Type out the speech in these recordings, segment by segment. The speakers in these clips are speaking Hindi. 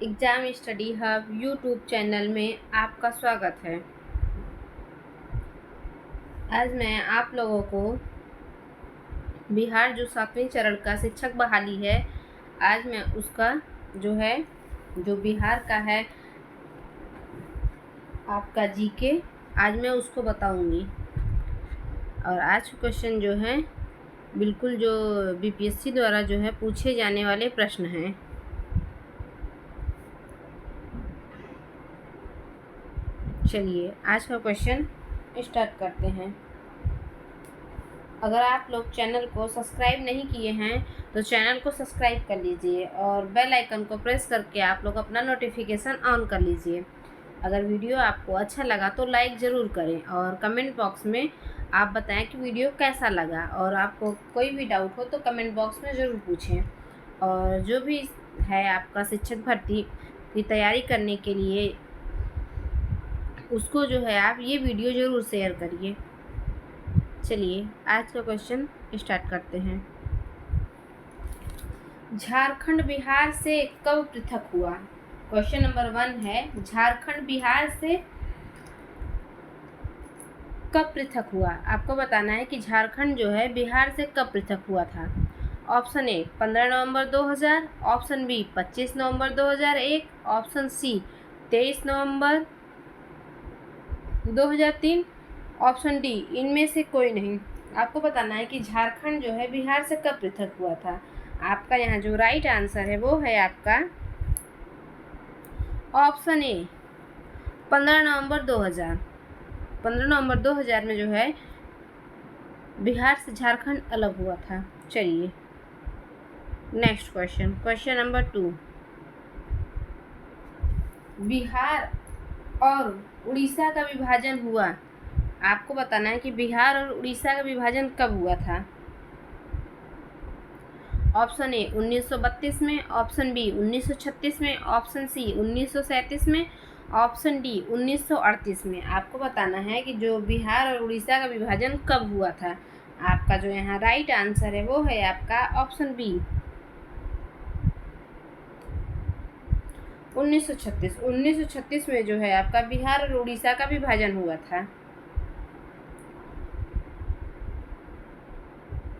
Exam study hub YouTube channel में आपका स्वागत है। आज मैं आप लोगों को बिहार जो 7वें चरण का शिक्षक बहाली है, आज मैं उसका जो बिहार का है आपका जीके, आज मैं उसको बताऊंगी। और आज के क्वेश्चन जो है बिल्कुल जो बीपीएससी द्वारा जो है पूछे जाने वाले प्रश्न हैं। चलिए आज का क्वेश्चन स्टार्ट करते हैं। अगर आप लोग चैनल को सब्सक्राइब नहीं किए हैं तो चैनल को सब्सक्राइब कर लीजिए और बेल आइकन को प्रेस करके आप लोग अपना नोटिफिकेशन ऑन कर लीजिए। अगर वीडियो आपको अच्छा लगा तो लाइक ज़रूर करें और कमेंट बॉक्स में आप बताएं कि वीडियो कैसा लगा, और आपको कोई भी डाउट हो तो कमेंट बॉक्स में ज़रूर पूछें। और जो भी है आपका शिक्षक भर्ती की तैयारी करने के लिए उसको जो है आप ये वीडियो ज़रूर शेयर करिए। चलिए आज का क्वेश्चन स्टार्ट करते हैं। झारखंड बिहार से कब पृथक हुआ? क्वेश्चन नंबर 1 है, झारखंड बिहार से कब पृथक हुआ? आपको बताना है कि झारखंड जो है बिहार से कब पृथक हुआ था। ऑप्शन ए 15 नवंबर 2000, ऑप्शन बी 25 नवंबर 2001, ऑप्शन सी 23 नवंबर 2003, ऑप्शन डी इनमें से कोई नहीं। आपको बताना है कि झारखंड जो है बिहार से कब पृथक हुआ था। आपका यहाँ जो राइट आंसर है वो है आपका ऑप्शन ए 15 नवंबर 2000। 15 नवंबर 2000 में जो है बिहार से झारखंड अलग हुआ था। चलिए next question, question number 2। Bihar और उड़ीसा का विभाजन हुआ। आपको बताना है कि बिहार और उड़ीसा का विभाजन कब हुआ था। ऑप्शन ए 1932 में, ऑप्शन बी 1936 में, ऑप्शन सी 1937 में, ऑप्शन डी 1938 में। आपको बताना है कि जो बिहार और उड़ीसा का विभाजन कब हुआ था। आपका जो यहाँ राइट आंसर है वो है आपका ऑप्शन बी 1936। 1936 में जो है आपका बिहार और उड़ीसा का विभाजन हुआ था।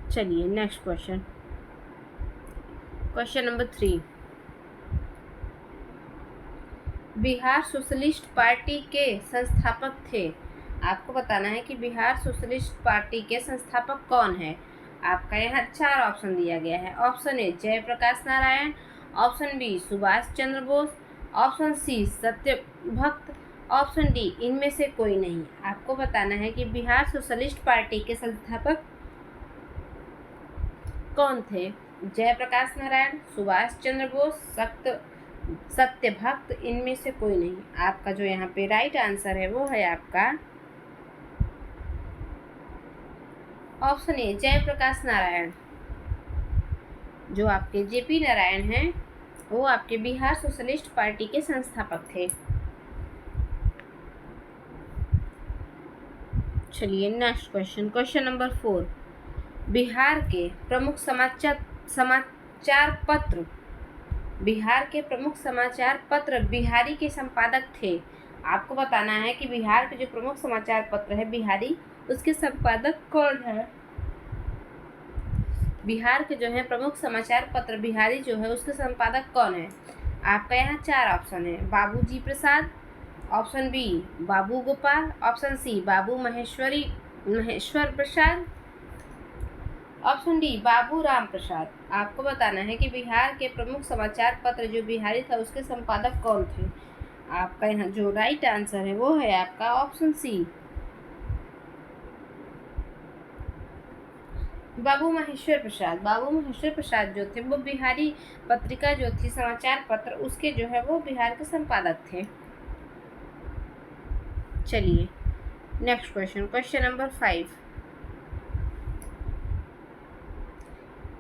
चलिए next question, question number 3। Bihar socialist party के संस्थापक थे। आपको बताना है कि बिहार सोशलिस्ट पार्टी के संस्थापक कौन है। आपका यहाँ 4 ऑप्शन दिया गया है। Option A Jayaprakash Narayan, option B Subhash Chandra Bose, option C Satyabhakt, option D इनमें से कोई नहीं। आपको बताना है कि बिहार सोशलिस्ट पार्टी के संस्थापक कौन थे। जयप्रकाश नारायण, सुभाष चंद्र बोस, सत्यभक्त, इनमें से कोई नहीं। आपका जो यहाँ पे राइट आंसर है वो है आपका ऑप्शन ए जयप्रकाश नारायण। जो आपके जेपी नारायण हैं वो आपके बिहार सोशलिस्ट पार्टी के संस्थापक थे। चलिए next question, question number 4। Bihar के प्रमुख समाचार पत्र, बिहार के प्रमुख समाचार पत्र बिहारी के संपादक थे। आपको बताना है कि बिहार के जो प्रमुख समाचार पत्र है बिहारी, उसके संपादक कौन है। बिहार के जो है प्रमुख समाचार पत्र बिहारी जो है उसके संपादक कौन है। आपका यहाँ 4 ऑप्शन है। बाबूजी प्रसाद, ऑप्शन बी बाबू गोपाल, ऑप्शन सी बाबू महेश्वर प्रसाद, ऑप्शन डी बाबू राम प्रसाद। आपको बताना है कि बिहार के प्रमुख समाचार पत्र जो बिहारी था उसके संपादक कौन थे। आपका यहाँ जो राइट आंसर है वो है आपका ऑप्शन सी बाबू महेश्वर प्रसाद। बाबू महेश्वर प्रसाद जो थे वो बिहारी पत्रिका जो थी समाचार पत्र उसके जो है वो बिहार के संपादक थे। चलिए नेक्स्ट क्वेश्चन, क्वेश्चन नंबर 5।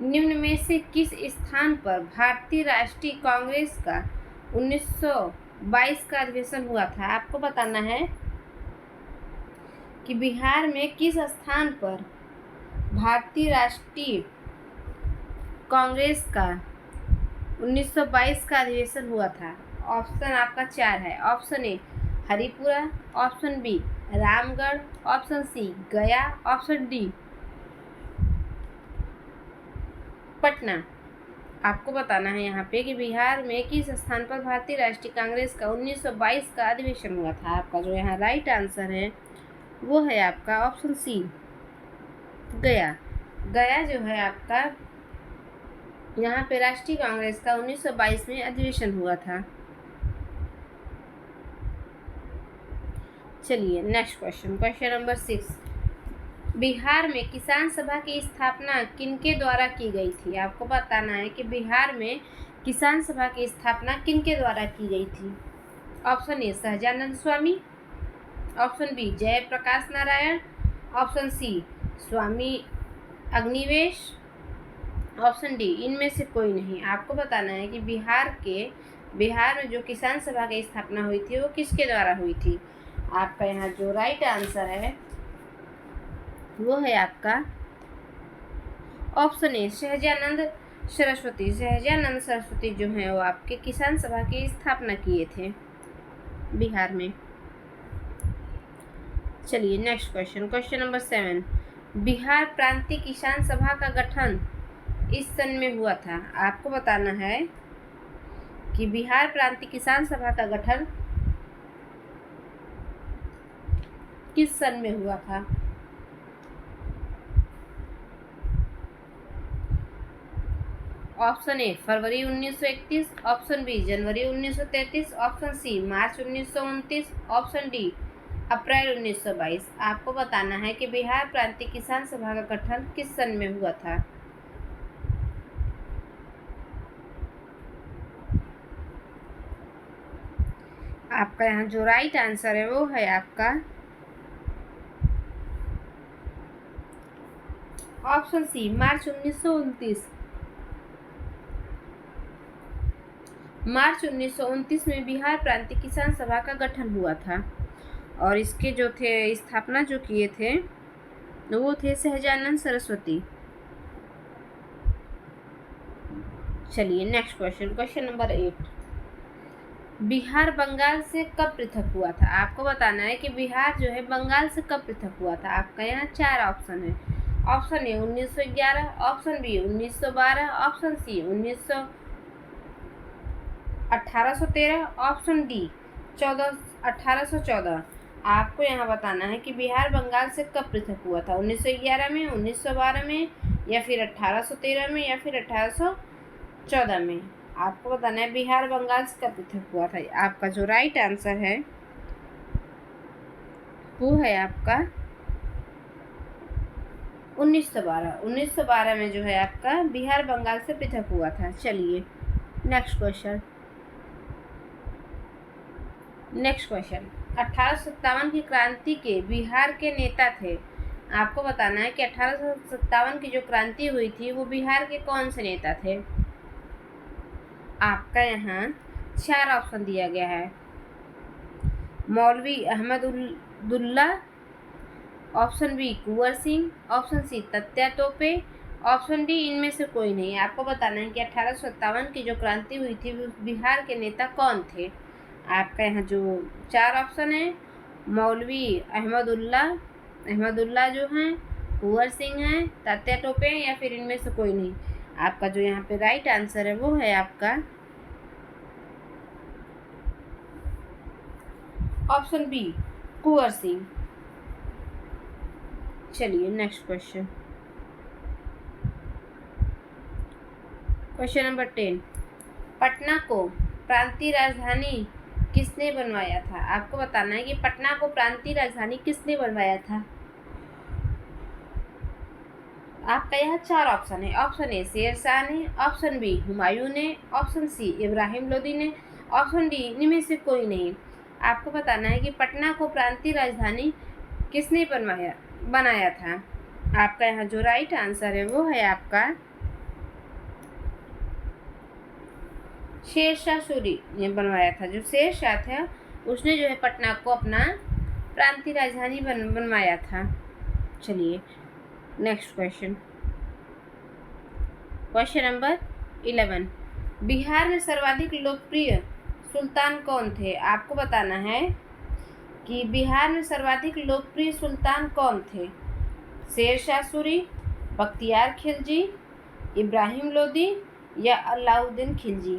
निम्न में से किस स्थान पर भारतीय राष्ट्रीय कांग्रेस का 1922 का अधिवेशन हुआ था। आपको बताना है कि बिहार में किस स्थान पर भारतीय राष्ट्रीय कांग्रेस का 1922 का अधिवेशन हुआ था? ऑप्शन आपका 4 है। Option A Haripura, option B Ramgarh, option C Gaya, option D Patna. आपको बताना है यहाँ पे कि बिहार में किस स्थान पर भारतीय राष्ट्रीय कांग्रेस का 1922 का अधिवेशन हुआ था। आपका जो यहाँ राइट आंसर है वो है आपका ऑप्शन सी गया। गया जो है आपका यहाँ पे राष्ट्रीय कांग्रेस का 1922 में अधिवेशन हुआ था। चलिए next question, question number 6। Bihar में किसान सभा की स्थापना किनके द्वारा की गई थी? आपको बताना है कि बिहार में किसान सभा की स्थापना किनके द्वारा की गई थी। Option A Sahajanand Swami, option B Jayaprakash Narayan, option C Swami Agnivesh, option D इनमें से कोई नहीं। आपको बताना है कि बिहार में जो किसान सभा की स्थापना हुई थी वो किसके द्वारा हुई थी। आपका यहाँ जो राइट आंसर है वो है आपका ऑप्शन ए सहजानंद सरस्वती। सहजानंद सरस्वती जो है वो आपके किसान सभा की स्थापना किए थे बिहार में। चलिए next question, question number 7। Bihar प्रांतीय किसान सभा का गठन इस सन में हुआ था। आपको बताना है कि बिहार प्रांतीय किसान सभा का गठन किस सन में हुआ था। ऑप्शन ए फरवरी 1931, ऑप्शन बी जनवरी 1933, ऑप्शन सी मार्च 1929, ऑप्शन डी अप्रैल 1922। आपको बताना है कि बिहार प्रांतीय किसान सभा का गठन किस सन में हुआ था। आपका यहाँ जो राइट आंसर है वो है आपका ऑप्शन सी मार्च 1929। मार्च 1929 में बिहार प्रांतीय किसान सभा का गठन हुआ था और इसके जो थे स्थापना जो किए थे वो थे सहजानंद सरस्वती। चलिए next question, question number 8। Bihar Bengal से कब पृथक हुआ था? आपको बताना है कि बिहार जो है बंगाल से कब पृथक हुआ था। आपका यहाँ 4 ऑप्शन है। Option A 1911, option B 1912, option C 1813, option D 1814। आपको यहाँ बताना है कि बिहार बंगाल से कब पृथक हुआ था। 1911 में, 1912 में, या फिर 1813 में, या फिर 1814 में। आपको बताना है बिहार बंगाल से कब पृथक हुआ था। आपका जो राइट आंसर है वो है आपका 1912। 1912 में जो है आपका बिहार बंगाल से पृथक हुआ था। चलिए नेक्स्ट क्वेश्चन, नेक्स्ट क्वेश्चन। 1857 की क्रांति के बिहार के नेता थे। आपको बताना है कि 1857 की जो क्रांति हुई थी वो बिहार के कौन से नेता थे। आपका यहाँ 4 ऑप्शन दिया गया है। Maulvi Ahmadullah, option B Kunwar Singh, option C Tatya Tope, option D इनमें से कोई नहीं। आपको बताना है कि 1857 की जो क्रांति हुई थी वो बिहार के नेता कौन थे। आपका यहाँ जो 4 ऑप्शन है, मौलवी अहमदुल्ला जो हैं, कुंवर सिंह हैं, तत्या टोपे हैं, या फिर इनमें से कोई नहीं। आपका जो यहाँ पे राइट आंसर है वो है आपका ऑप्शन बी कुंवर सिंह। चलिए next question, question number 10। Patna को प्रांतीय राजधानी किसने बनवाया था? आपको बताना है कि पटना को प्रांतीय राजधानी किसने बनवाया था। आपका यहाँ 4 ऑप्शन है। ऑप्शन ए शेरशाह ने, ऑप्शन बी हुमायूं ने, ऑप्शन सी इब्राहिम लोदी ने, ऑप्शन डी इनमें से कोई नहीं। आपको बताना है कि पटना को प्रांतीय राजधानी किसने बनाया था। आपका यहाँ जो राइट आंसर है वो है आपका शेरशाह सूरी ने बनवाया था। जो शेरशाह था उसने जो है पटना को अपना प्रांतीय राजधानी बनवाया था। चलिए next question, question number 11। Bihar में सर्वाधिक लोकप्रिय सुल्तान कौन थे? आपको बताना है कि बिहार में सर्वाधिक लोकप्रिय सुल्तान कौन थे? शेर शाह सूरी, बख्तियार खिलजी, इब्राहिम लोदी या अलाउद्दीन खिलजी?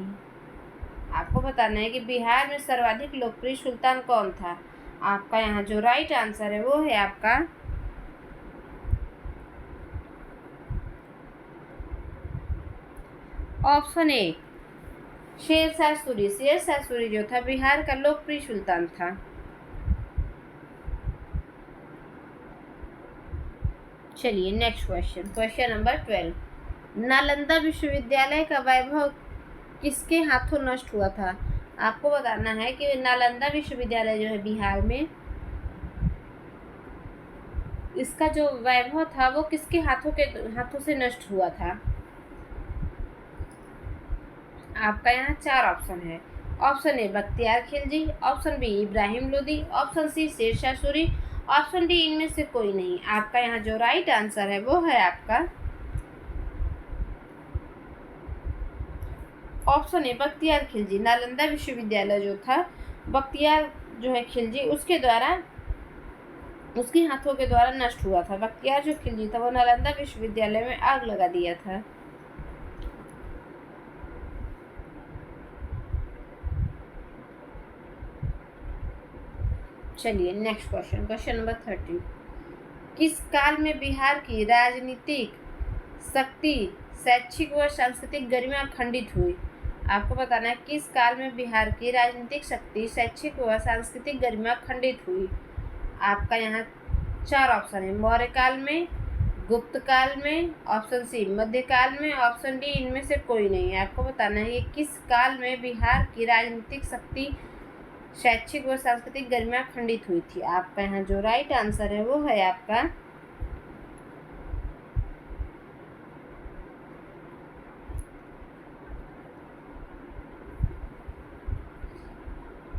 आपको बताना है कि बिहार में सर्वाधिक लोकप्रिय सुल्तान कौन था। आपका यहाँ जो राइट आंसर है वो है आपका ऑप्शन ए, शेर शाह सूरी। शेर शाह सूरी जो था बिहार का लोकप्रिय सुल्तान था। चलिए next question, question number 12। Nalanda विश्वविद्यालय का वैभव किसके हाथों नष्ट हुआ था? आपको बताना है कि नालंदा विश्वविद्यालय जो है बिहार में, इसका जो वैभव था वो किसके हाथों से नष्ट हुआ था? आपका यहाँ 4 ऑप्शन है। Option A Bakhtiyar Khilji, option B Ibrahim Lodi, option C Sher Shah Suri, option D इनमें से कोई नहीं। आपका यहाँ जो राइट आंसर है वो है आपका ऑप्शन ए बख्तियार खिलजी। नालंदा विश्वविद्यालय जो था बख्तियार जो है खिलजी उसके द्वारा, उसके हाथों के द्वारा नष्ट हुआ था। बख्तियार जो खिलजी था वो नालंदा विश्वविद्यालय में आग लगा दिया था। चलिए नेक्स्ट क्वेश्चन, क्वेश्चन नंबर 13। किस काल में बिहार की राजनीतिक शक्ति, शैक्षिक व सांस्कृतिक गरिमा खंडित हुई? आपको बताना है किस काल में बिहार की राजनीतिक शक्ति, शैक्षिक व सांस्कृतिक गरिमा खंडित हुई? आपका यहाँ 4 ऑप्शन है। मौर्य काल में, गुप्त काल में, ऑप्शन सी मध्यकाल में, ऑप्शन डी इनमें से कोई नहीं है। आपको बताना है ये किस काल में बिहार की राजनीतिक शक्ति, शैक्षिक व सांस्कृतिक गरिमा खंडित हुई थी। आपका यहाँ जो राइट आंसर है वो है आपका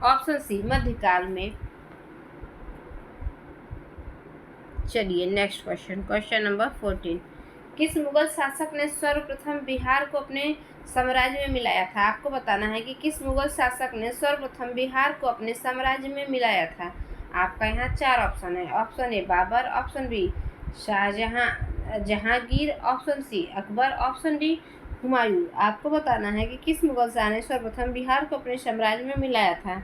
ऑप्शन सी मध्यकाल में। चलिए नेक्स्ट क्वेश्चन, क्वेश्चन नंबर 14। किस मुगल शासक ने सर्वप्रथम बिहार को अपने साम्राज्य में मिलाया था? आपको बताना है कि किस मुगल शासक ने सर्वप्रथम बिहार को अपने साम्राज्य में मिलाया था। आपका यहाँ 4 ऑप्शन है। Option A Babur, option B Jahangir, option C Akbar, option D Humayun. आपको बताना है कि किस मुगल शाह ने सर्वप्रथम बिहार को अपने साम्राज्य में मिलाया था।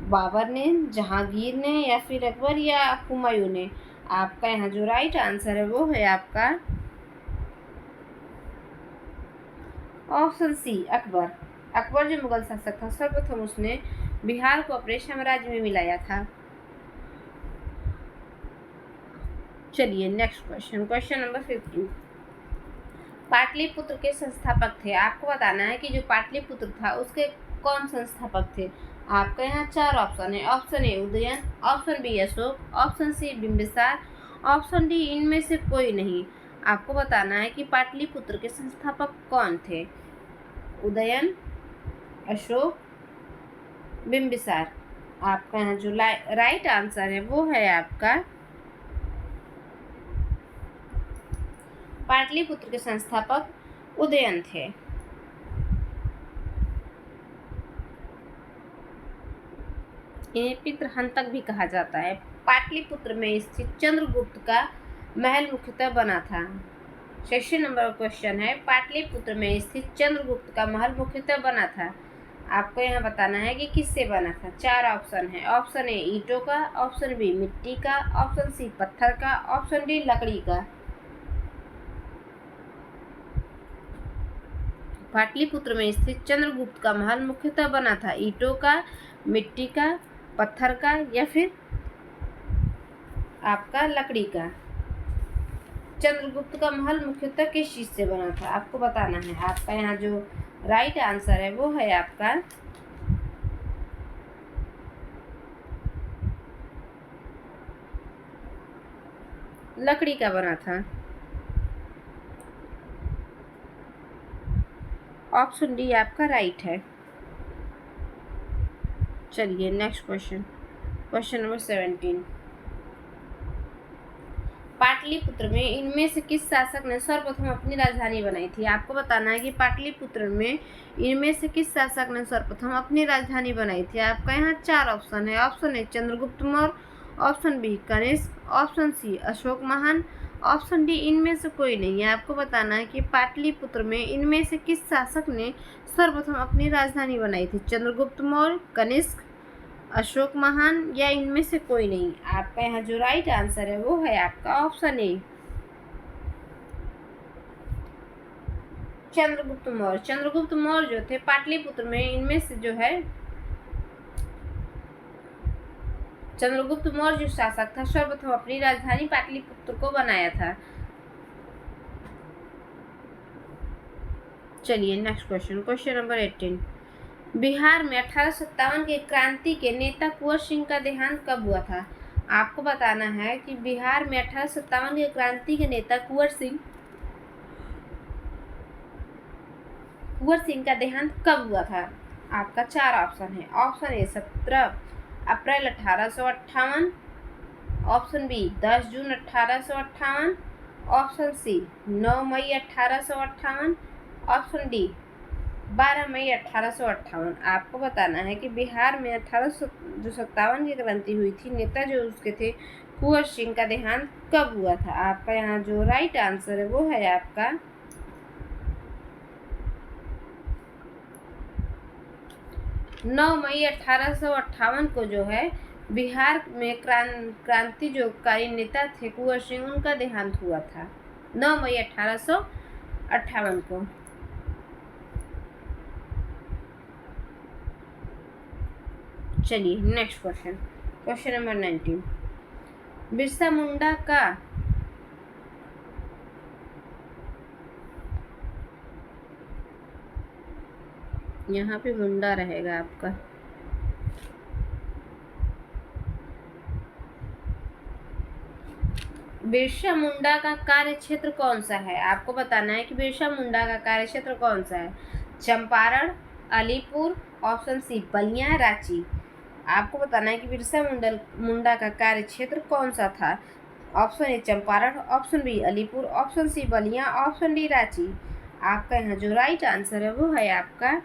बाबर ने, जहांगीर ने या फिर अकबर या हुमायूं ने? आपका यहाँ जो राइट आंसर है वो है आपका ऑप्शन सी अकबर। अकबर जो मुगल शासक था सर्वप्रथम उसने बिहार को अपने साम्राज्य में मिलाया था। चलिए next question, question number 15। Pataliputra के संस्थापक थे? आपको बताना है कि जो पाटलिपुत्र था उसके कौन संस्थापक थे। आपका यहाँ 4 ऑप्शन है। Option A Udayan, option B Ashoka, option C Bimbisara, option D इनमें से कोई नहीं। आपको बताना है कि पाटलिपुत्र के संस्थापक कौन थे। उदयन, अशोक, बिंबिसार। आपका यहाँ जो राइट आंसर है वो है आपका पाटलिपुत्र के संस्थापक उदयन थे। इन्हें पितृहंतक भी कहा जाता है। पाटलिपुत्र में स्थित चंद्रगुप्त का महल मुख्यतः बना था। 6 नंबर क्वेश्चन है, पाटलिपुत्र में स्थित चंद्रगुप्त का महल मुख्यतः बना था। आपको यहाँ बताना है कि किससे बना था। 4 ऑप्शन है। ऑप्शन ए ईंटों का, ऑप्शन बी मिट्टी का, ऑप्शन सी पत्थर का, ऑप्शन डी लकड़ी का। पाटलिपुत्र में स्थित चंद्रगुप्त का महल मुख्यतः बना था ईंटों का, मिट्टी का, पत्थर का या फिर आपका लकड़ी का। चंद्रगुप्त का महल मुख्यतः किस चीज से बना था आपको बताना है। आपका यहाँ जो राइट आंसर है वो है आपका लकड़ी का बना था। ऑप्शन डी आपका राइट है। चलिए next question, question number 17। Pataliputra में इनमें से किस शासक ने सर्वप्रथम अपनी राजधानी बनाई थी? आपको बताना है कि पाटलिपुत्र में इनमें से किस शासक ने सर्वप्रथम अपनी राजधानी बनाई थी। आपका यहाँ 4 ऑप्शन है। Option A Chandragupta Maurya, option B Kanishka, option C Ashoka Mahan, option D इनमें से कोई नहीं है। आपको बताना है कि पाटलिपुत्र में इनमें से किस शासक ने सर्वप्रथम अपनी राजधानी बनाई थी? चंद्रगुप्त मौर्य, कनिष्क, अशोक महान या इनमें से कोई नहीं। आपका यहाँ जो राइट आंसर है वो है आपका ऑप्शन ए चंद्रगुप्त मौर्य। चंद्रगुप्त मौर्य जो थे पाटलिपुत्र में इनमें से जो है चंद्रगुप्त मौर्य जो शासक था सर्वप्रथम अपनी राजधानी पाटलिपुत्र को बनाया था। चलिए next question, question number 18। Bihar में 1857 के क्रांति के नेता कुंवर सिंह का देहांत कब हुआ था? आपको बताना है कि बिहार में 1857 के क्रांति के नेता कुंवर सिंह का देहांत कब हुआ था? आपका 4 ऑप्शन है। ऑप्शन ए 17 अप्रैल 1858, ऑप्शन बी 10 जून 1858, ऑप्शन सी 9 मई 1858, ऑप्शन डी 12 मई 1858। आपको बताना है कि बिहार में 1857 की क्रांति हुई थी, नेता जो उसके थे कुंवर सिंह का देहांत कब हुआ था? आपका यहाँ जो राइट आंसर है वो है आपका 9 मई 1858 को जो है बिहार में क्रांति जो कारी नेता थे कुंवर सिंह, उनका देहांत हुआ था 9 मई 1858 को। चलिए next question, question number 19। Birsa Munda का यहाँ पे मुंडा रहेगा आपका। बिरसा मुंडा का कार्य क्षेत्र कौन सा है? आपको बताना है कि बिरसा मुंडा का कार्य क्षेत्र कौन सा है? Champaran, Alipur, option C Ballia, Ranchi. आपको बताना है कि बिरसा मुंडा का कार्य क्षेत्र कौन सा था? Option A Champaran, option B Alipur, option C Ballia, option D Ranchi. आपका यहाँ जो राइट आंसर है वो है आपका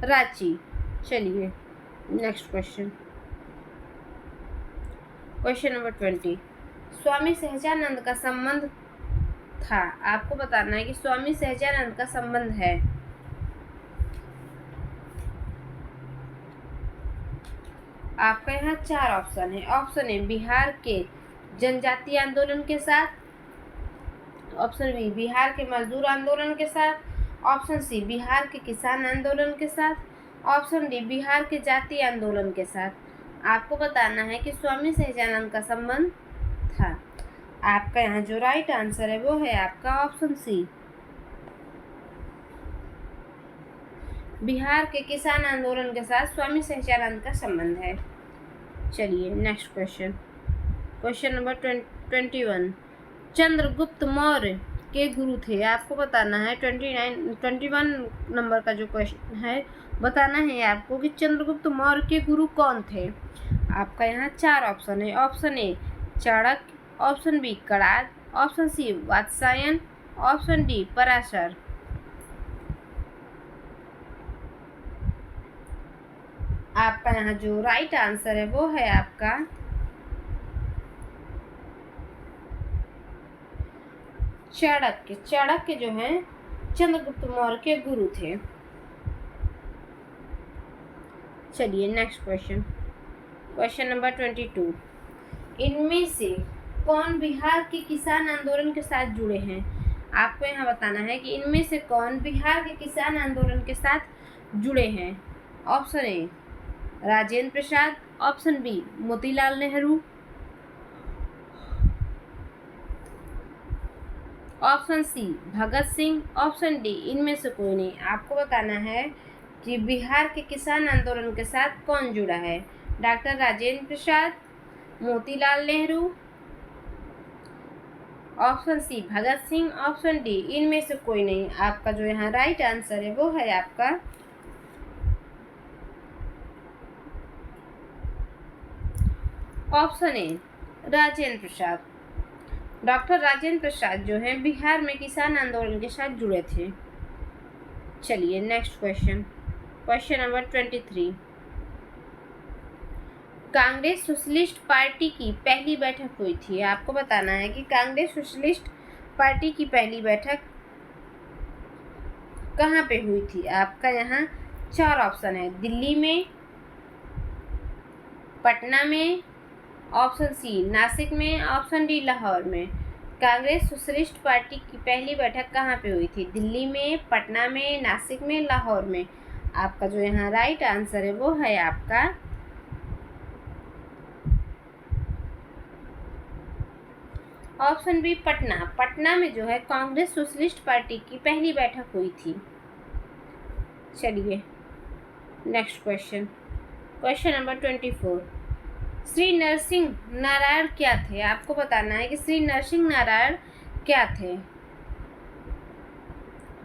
रांची। चलिए next question, question number 20। Swami Sahajanand का संबंध था। आपको बताना है कि स्वामी सहजानंद का संबंध है। आपका यहाँ 4 ऑप्शन है। ऑप्शन ए बिहार के जनजातीय आंदोलन के साथ, ऑप्शन बी बिहार के मजदूर आंदोलन के साथ, ऑप्शन सी बिहार के किसान आंदोलन के साथ, ऑप्शन डी बिहार के जातीय आंदोलन के साथ। आपको बताना है कि स्वामी सहजानंद का संबंध था। आपका यहाँ जो राइट आंसर है वो है आपका ऑप्शन सी बिहार के किसान आंदोलन के साथ स्वामी सहजानंद का संबंध है। चलिए next question, question number 21। Chandragupta Maurya के गुरु थे। आपको बताना है 21 नंबर का जो क्वेश्चन है, बताना है आपको कि चंद्रगुप्त मौर्य के गुरु कौन थे। आपका यहाँ 4 ऑप्शन है। Option A Chanakya, option B Kanad, option C Vatsyayana, option D Parashar. आपका यहाँ जो राइट आंसर है वो है आपका चाणक्य। चाणक्य जो है चंद्रगुप्त मौर्य के गुरु थे। चलिए नेक्स्ट क्वेश्चन, क्वेश्चन नंबर 22। इनमें से कौन बिहार के किसान आंदोलन के साथ जुड़े हैं? आपको यहाँ बताना है कि इनमें से कौन बिहार के किसान आंदोलन के साथ जुड़े हैं। Option A Rajendra Prasad, option B Motilal Nehru, option C Bhagat Singh, option D इनमें से कोई नहीं। आपको बताना है कि बिहार के किसान आंदोलन के साथ कौन जुड़ा है। डॉक्टर राजेंद्र प्रसाद, Motilal Nehru, option C Bhagat Singh, option D इनमें से कोई नहीं। आपका जो यहाँ राइट आंसर है वो है आपका option A Rajendra Prasad. Doctor Rajendra Prasad जो हैं बिहार में किसान आंदोलन के साथ जुड़े थे। चलिए next question, question number 23। Congress socialist party की पहली बैठक हुई थी। आपको बताना है कि कांग्रेस सोशलिस्ट पार्टी की पहली बैठक कहाँ पे हुई थी। आपका यहाँ 4 ऑप्शन है, दिल्ली में, पटना में, ऑप्शन सी नासिक में, ऑप्शन डी लाहौर में। कांग्रेस सोशलिस्ट पार्टी की पहली बैठक कहाँ पे हुई थी, दिल्ली में, पटना में, नासिक में, लाहौर में। आपका जो यहाँ राइट आंसर है वो है आपका ऑप्शन बी पटना। पटना में जो है कांग्रेस सोशलिस्ट पार्टी की पहली बैठक हुई थी। चलिए next question, question number 24। Shri Narsingh Narayan क्या थे। आपको बताना है कि श्री नरसिंह नारायण क्या थे।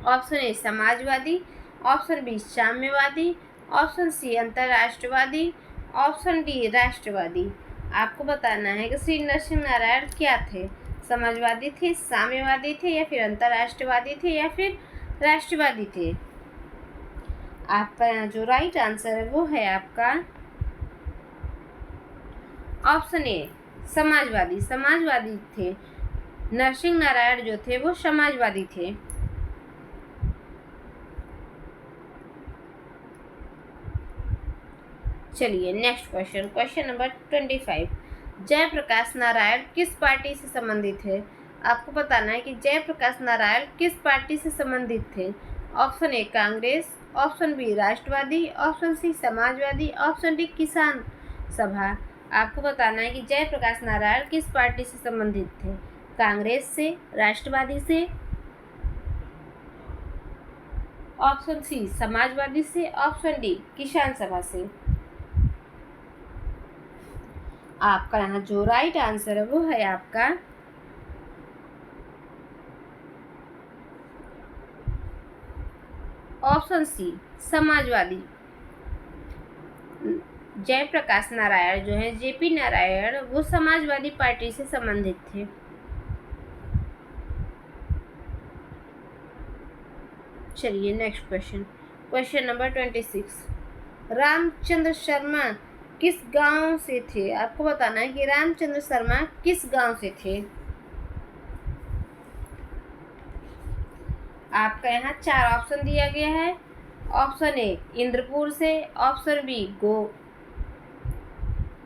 ऑप्शन ए समाजवादी, ऑप्शन बी साम्यवादी, ऑप्शन सी अंतरराष्ट्रवादी, ऑप्शन डी राष्ट्रवादी। आपको बताना है कि श्री नरसिंह नारायण क्या थे, समाजवादी थे, साम्यवादी थे, या फिर अंतरराष्ट्रवादी थे, या फिर राष्ट्रवादी थे। आपका यहाँ जो राइट आंसर है वो है आपका ऑप्शन ए समाजवादी। समाजवादी थे, नरसिंह नारायण जो थे वो समाजवादी थे। चलिए next question, question number 25। Jayaprakash Narayan किस पार्टी से संबंधित है। आपको बताना है कि जयप्रकाश नारायण किस पार्टी से संबंधित थे। Option A Congress, option B राष्ट्रवादी, ऑप्शन सी समाजवादी, ऑप्शन डी किसान सभा। आपको बताना है कि जयप्रकाश नारायण किस पार्टी से संबंधित थे, कांग्रेस से, राष्ट्रवादी से, ऑप्शन सी समाजवादी से, ऑप्शन डी किसान सभा से। आपका यहाँ जो राइट आंसर है वो है आपका ऑप्शन सी समाजवादी। जयप्रकाश नारायण जो है जेपी नारायण वो समाजवादी पार्टी से संबंधित थे। चलिए next question, question number 26। Ramchandra Sharma किस गांव से थे। आपको बताना है कि रामचंद्र शर्मा किस गांव से थे। आपका यहाँ 4 ऑप्शन दिया गया है। ऑप्शन ए इंद्रपुर से, ऑप्शन बी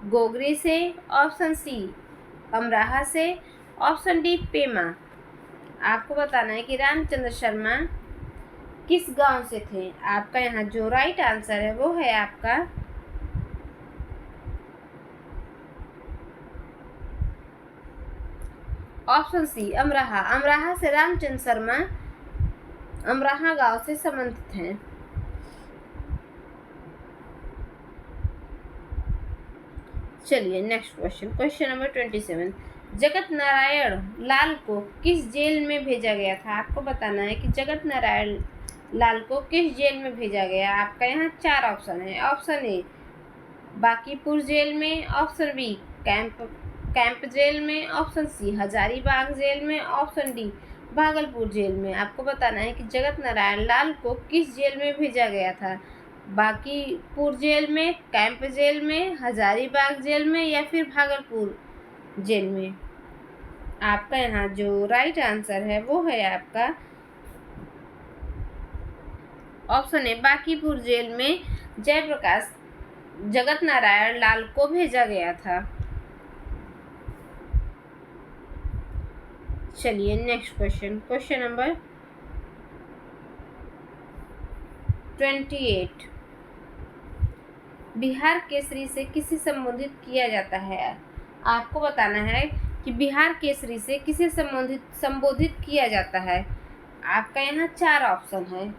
गोगरी से, ऑप्शन सी अमराहा से, ऑप्शन डी पेमा। आपको बताना है कि रामचंद्र शर्मा किस गांव से थे। आपका यहाँ जो राइट आंसर है वो है आपका ऑप्शन सी अमराहा। अमराहा से रामचंद्र शर्मा अमराहा गांव से संबंधित हैं। चलिए next question, question number 27। Jagat Narayan Lal को किस जेल में भेजा गया था। आपको बताना है कि जगत नारायण लाल को किस जेल में भेजा गया। आपका यहाँ 4 ऑप्शन है। ऑप्शन ए बांकीपुर जेल में, ऑप्शन बी कैंप जेल में, ऑप्शन सी हजारीबाग जेल में, ऑप्शन डी भागलपुर जेल में। आपको बताना है कि जगत नारायण लाल को किस जेल में भेजा गया था, बांकीपुर जेल में, कैंप जेल में, हजारीबाग जेल में, या फिर भागलपुर जेल में। आपका यहाँ जो राइट आंसर है वो है आपका ऑप्शन है बांकीपुर जेल में जयप्रकाश जगत नारायण लाल को भेजा गया था। चलिए next question, question number 28। Bihar Kesari से किसे संबोधित किया जाता है। आपको बताना है कि बिहार केसरी से किसे संबोधित किया जाता है। आपका यहाँ 4 ऑप्शन है।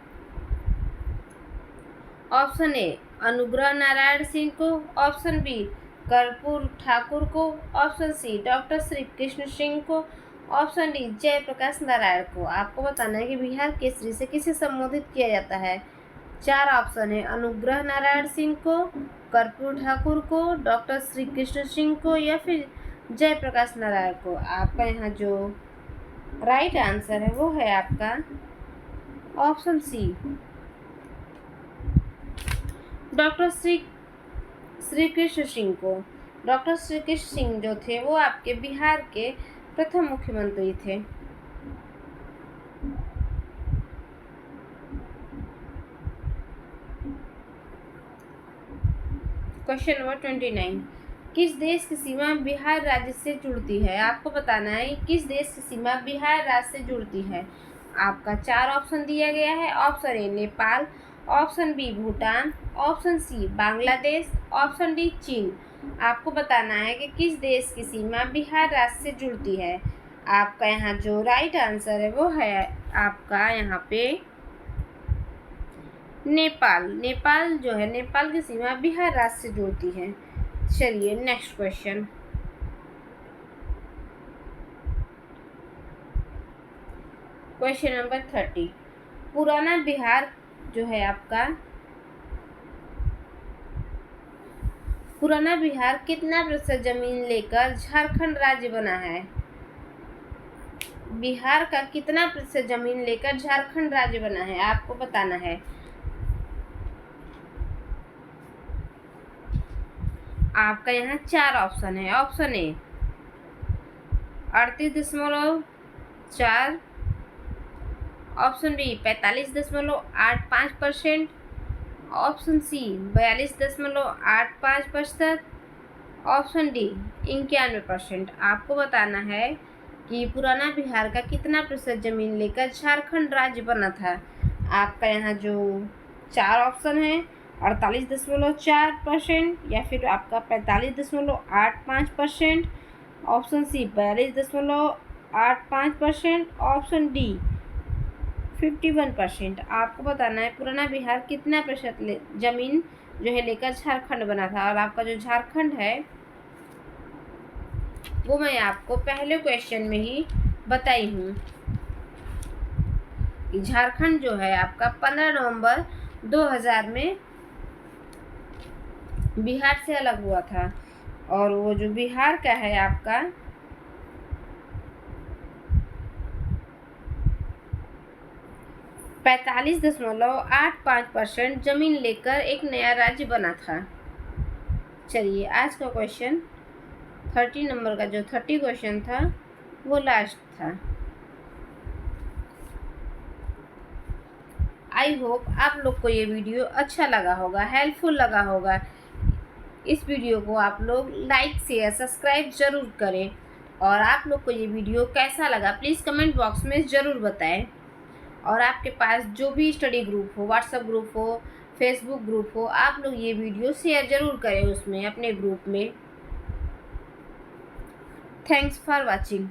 ऑप्शन ए अनुग्रह नारायण सिंह को, ऑप्शन बी कर्पूर ठाकुर को, option C doctor Shri Krishna Singh को, ऑप्शन डी जयप्रकाश नारायण को। आपको बताना है कि बिहार केसरी से किसे संबोधित किया जाता है। 4 ऑप्शन है, अनुग्रह नारायण सिंह को, कर्पूर ठाकुर को, डॉक्टर श्री कृष्ण सिंह को, या फिर जयप्रकाश नारायण को। आपका यहाँ जो राइट आंसर है वो है आपका option C, doctor Shri Krishna Singh को। डॉक्टर श्री कृष्ण सिंह जो थे वो आपके बिहार के प्रथम मुख्यमंत्री थे। क्वेश्चन नंबर 29, किस देश की सीमा बिहार राज्य से जुड़ती है? आपको बताना है किस देश की सीमा बिहार राज्य से जुड़ती है। आपका 4 ऑप्शन दिया गया है। Option A Nepal, option B Bhutan, option C Bangladesh, option D चीन। आपको बताना है कि किस देश की सीमा बिहार राज्य से जुड़ती है। आपका यहाँ जो राइट आंसर है वो है आपका यहाँ पे नेपाल। नेपाल जो है, नेपाल की सीमा बिहार राज्य से जुड़ती है। चलिए नेक्स्ट क्वेश्चन। क्वेश्चन नंबर 30, पुराना बिहार जो है आपका, पुराना बिहार कितना प्रतिशत जमीन लेकर झारखंड राज्य बना है? बिहार का कितना प्रतिशत जमीन लेकर झारखंड राज्य बना है? आपको बताना है। आपका यहाँ 4 ऑप्शन है। Option A 38.4, option B 45.85%, option C 42.85%, option D 91%। आपको बताना है कि पुराना बिहार का कितना प्रतिशत जमीन लेकर झारखंड राज्य बना था। आपका यहाँ जो 4 ऑप्शन है, 48.4% या फिर आपका 45.85%, ऑप्शन सी 42.85%, ऑप्शन डी 51%। आपको बताना है पुराना बिहार कितना प्रतिशत जमीन जो है लेकर झारखंड बना था। और आपका जो झारखंड है वो मैं आपको पहले क्वेश्चन में ही बताई हूँ कि झारखंड जो है आपका 15 नवंबर 2000 में बिहार से अलग हुआ था। और वो जो बिहार का है आपका 45.85% जमीन लेकर एक नया राज्य बना था। चलिए आज का क्वेश्चन 30 नंबर का जो 30 क्वेश्चन था वो लास्ट था। आई होप आप लोग को ये वीडियो अच्छा लगा होगा, हेल्पफुल लगा होगा। इस वीडियो को आप लोग लाइक शेयर सब्सक्राइब जरूर करें। और आप लोग को ये वीडियो कैसा लगा प्लीज़ कमेंट बॉक्स में ज़रूर बताएं। और आपके पास जो भी स्टडी ग्रुप हो, व्हाट्सएप ग्रुप हो, फेसबुक ग्रुप हो, आप लोग ये वीडियो शेयर जरूर करें उसमें अपने ग्रुप में। Thanks for watching.